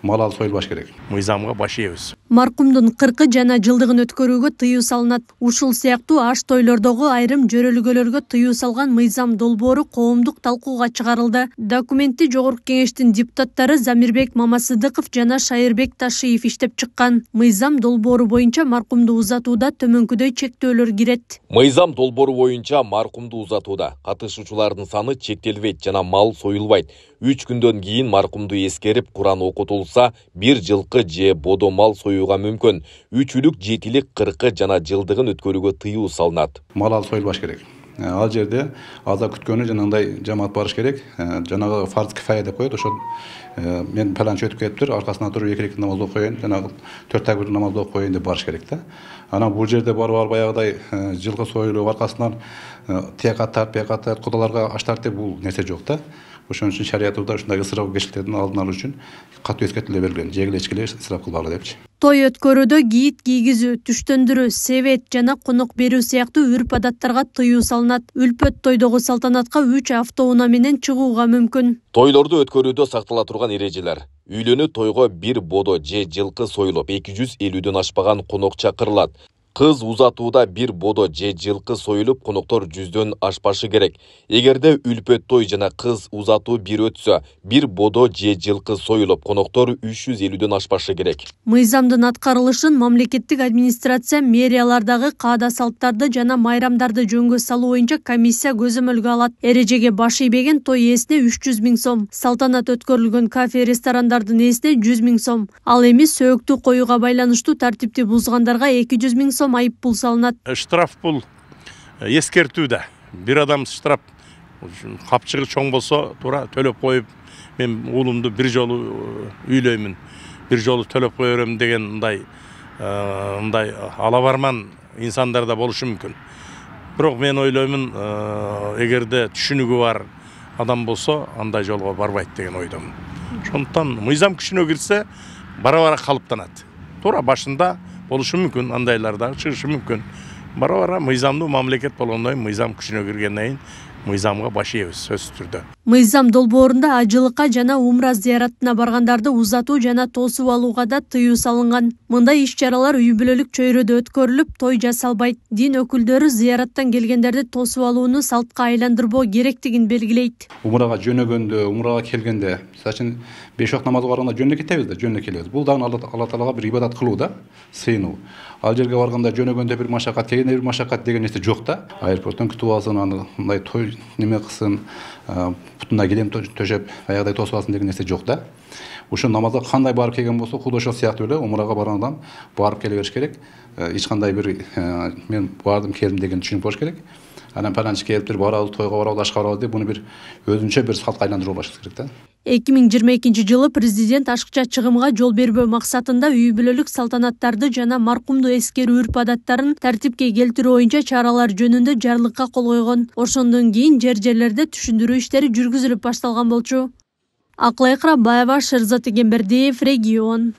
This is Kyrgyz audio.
Мал алып союлбаш керек. Мыйзамга баш ийебиз. Маркумдун 40 жана жылдыгын өткөрүүгө тыюу салынат. Ушул сыяктуу аш тойлордогу айрым жөрөлгөлөргө тыюу салган мыйзам долбоору коомдук талкууга чыгарылды. Документти Жогорку Кеңештин депутаттары Замирбек Мамасыдыков жана Шайырбек Ташиев иштеп чыккан. Мыйзам долбоору боюнча маркумду узатууда төмөнкүдөй чектөөлөр кирет. Мыйзам долбоору боюнча маркумду узатууда катышуучулардын саны чектелбейт жана мал союлбайт. 3 күндөн кийин маркумду эскерип Куран окутулса, 1 жылкы же бодо мал союуга мүмкүн. 3 үлүк, 7-лик, 40 жана жылдыгын өткөрүүгө тыюу салынат. Мал алып союлбаш керек. Ал жерде аза күткөнү жанагындай жамаат барыш керек. Жанагы фарз кифая деп коет. Ошо мен паланча өтүп кетиптир, аркасынан туруп 2 рекат намаз окуп коеюн, жанагы 4 такбир намаз окуп коеюн деп барыш керек да. Анан бул жерде барып баягыдай жылкы союлуп аркасынан тиякат тарт, кудаларга аш тарт деп бул нерсе жок да. Ошон үчүн шариятыбызда ушундай ысырапкерчиликтердин алдын алуу үчүн катуу эскертүүлөр берилген. Жегиле ичкиле ысырап кылбагыла депчи. Той өткөрүүдө кийит кийгизүү, түштөндүрүү, себет жана конок берүү сыяктуу үрп адаттарга тыюу салынат. Үлпөт тойдогу салтанатка 3 автоунаа менен чыгууга мүмкүн. Тойлорду өткөрүүдө сактала турган эрежелер. Үйлөнүү тойго 1 бодо же жылкы союлуп, 250дөн ашпаган конок чакырылат. Кыз узатууда 1 бодо же жылкы союлуп, коноктор 100дөн ашпашы керек. Эгерде үлпөт той жана кыз узатуу бир өтсө, 1 бодо же жылкы союлуп, коноктор 350дөн ашпашы керек. Мыйзамдын аткарылышын мамлекеттик администрация мэриялардагы каада салттарды жана майрамдарды жөнгө салуу боюнча комиссия көзөмөлгө алат. Эрежеге баш ийбеген той ээсине 300 000 сом, салтанат өткөрүлгөн кафе ресторандардын ээсине 100 000 сом. Ал эми сөөктү коюуга байланыштуу тартипти бузгандарга 200 000 сом айып пул салынат. Штраф бул эскертүүдө. Бир адам штраф капчыгы чоң болсо, туура төлөп коюп, мен уулумду бир жолу үйлөймүн, бир жолу төлөп кое берем деген мындай алабарман инсандар да болушу мүмкүн. Бирок мен ойлоймун, эгерде түшүнүгү бар адам болсо, андай жолго барбайт деген ойдомун. Ошондуктан мыйзам күчүнө кирсе, бара-бара калыптанат. Туура башында болушу мүмкүн, андайларда чыгышы мүмкүн. Бара-бара мыйзамдуу мамлекет болгондон кийин, мыйзам күчүнө киргенден кийин мыйзамга баш ийебиз сөзсүз түрдө. Мыйзам долбоорунда ажылыкка жана умра зыяратына баргандарды узатуу жана тосуп алууга да тыюу салынган. Мындай иш-чаралар үй бүлөлүк чөйрөдө өткөрүлүп, той жасалбайт. Дин өкүлдөрү зыяраттан келгендерди тосуп алууну салтка айландырбоо керектигин белгилейт. Умрага жөнөгөндө, умрага келгенде, мисалы 5 вакыт намазга барганда жөнүнө кетебиз да, жөнүнө келебиз. Бул дагы Алла Таалага бир ибадат кылуу да, сыйынуу. Ал жерге барганда жөнөгөндө бир машакат, келгенде бир машакат деген нерсе жок да. Аэропорттон күтүп алсын, андай той неме кылсын, бутуна килем төшөп, аягдай тосуп алсын деген нерсе жок да. Ошо намазга кандай барып келген болсо, худ ошол сыяктуу эле умрага баргандан барып келе бериш керек. Эч кандай бир мен бардым, келдим деген түшүнүк болуш керек. Анан паланчы келиптир, барабыз, тойго барабыз, ашка барабыз деп, буну бир өзүнчө бир салтка айландырып алыш керек да. 2022 жылы президент ашыкча чыгымга жол бербөө максатында үй бүлөлүк салтанаттарды жана маркумду эскерүү үрп адаттарын тартипке келтирүү боюнча чаралар жөнүндө жарлыкка кол койгон. Ошондон кийин жерлерде түшүндүрүү иштери жүргүзүлүп башталган болчу. Акылай Кырабаева, Шерзат Эгембердиев, Регион.